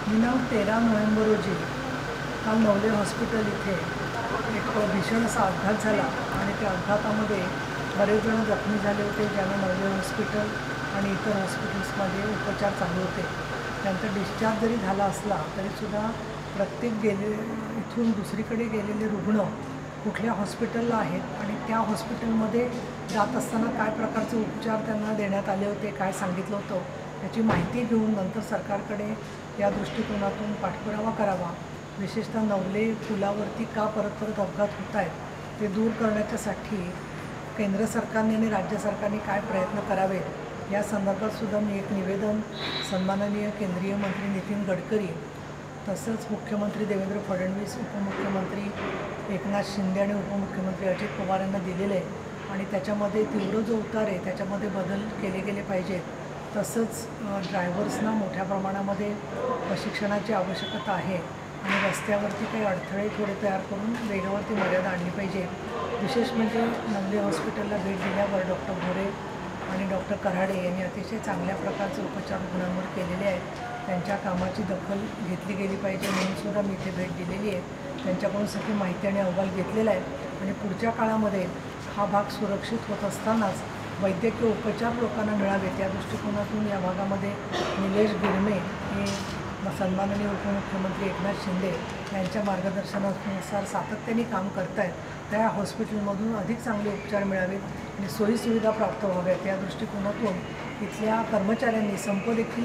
दिनांक 13 नोव्हेंबर रोजी काल नवले हॉस्पिटल इथे एक भीषण असा अपघात झाला आणि त्या अपघातामध्ये बरेच जण जखमी झाले होते, ज्यांना नवले हॉस्पिटल आणि इतर हॉस्पिटल्समध्ये उपचार चालू होते. त्यांचा डिस्चार्ज जरी झाला असला तरीसुद्धा प्रत्येक इथून दुसरीकडे गेलेले रुग्ण कुठल्या हॉस्पिटलला आहेत आणि त्या हॉस्पिटलमध्ये जात असताना काय प्रकारचे उपचार त्यांना देण्यात आले होते, काय सांगितलं होतं याची माहिती घेऊन नंतर सरकारकडे या दृष्टिकोनातून पाठपुरावा करावा. विशेषतः नवले पुलावरती का परत अपघात होत आहेत ते दूर करण्याच्यासाठी केंद्र सरकारने आणि राज्य सरकारने काय प्रयत्न करावेत या संदर्भातसुद्धा मी एक निवेदन सन्माननीय केंद्रीय मंत्री नितीन गडकरी तसंच मुख्यमंत्री देवेंद्र फडणवीस, उपमुख्यमंत्री एकनाथ शिंदे आणि उपमुख्यमंत्री अजित पवार यांना दिलेलं आहे. आणि त्याच्यामध्ये तीव्र जो उतार आहे त्याच्यामध्ये बदल केले गेले पाहिजेत. तसंच ड्रायव्हर्सना मोठ्या प्रमाणामध्ये प्रशिक्षणाची आवश्यकता आहे आणि रस्त्यावरती काही अडथळे थोडे तयार करून वेगावरती मर्यादा आणली पाहिजे. विशेष म्हणजे नवले हॉस्पिटलला भेट दिल्यावर डॉक्टर भोरे आणि डॉक्टर कराडे यांनी अतिशय चांगल्या प्रकारचे उपचार रुग्णांवर केलेले आहेत. त्यांच्या कामाची दखल घेतली गेली पाहिजे म्हणूनसुद्धा मी इथे भेट दिलेली आहे. त्यांच्याकडून सगळी माहिती आणि अहवाल घेतलेला आहे आणि पुढच्या काळामध्ये हा भाग सुरक्षित होत असतानाच वैद्यकीय उपचार लोकांना मिळावेत या दृष्टिकोनातून या भागामध्ये निलेश गिरमे हे सन्माननीय उपमुख्यमंत्री एकनाथ शिंदे यांच्या मार्गदर्शनानुसार सातत्याने काम करत आहेत. त्या हॉस्पिटलमधून अधिक चांगले उपचार मिळावेत आणि सोयीसुविधा प्राप्त व्हाव्यात या दृष्टिकोनातून इथल्या कर्मचाऱ्यांनी संप देखील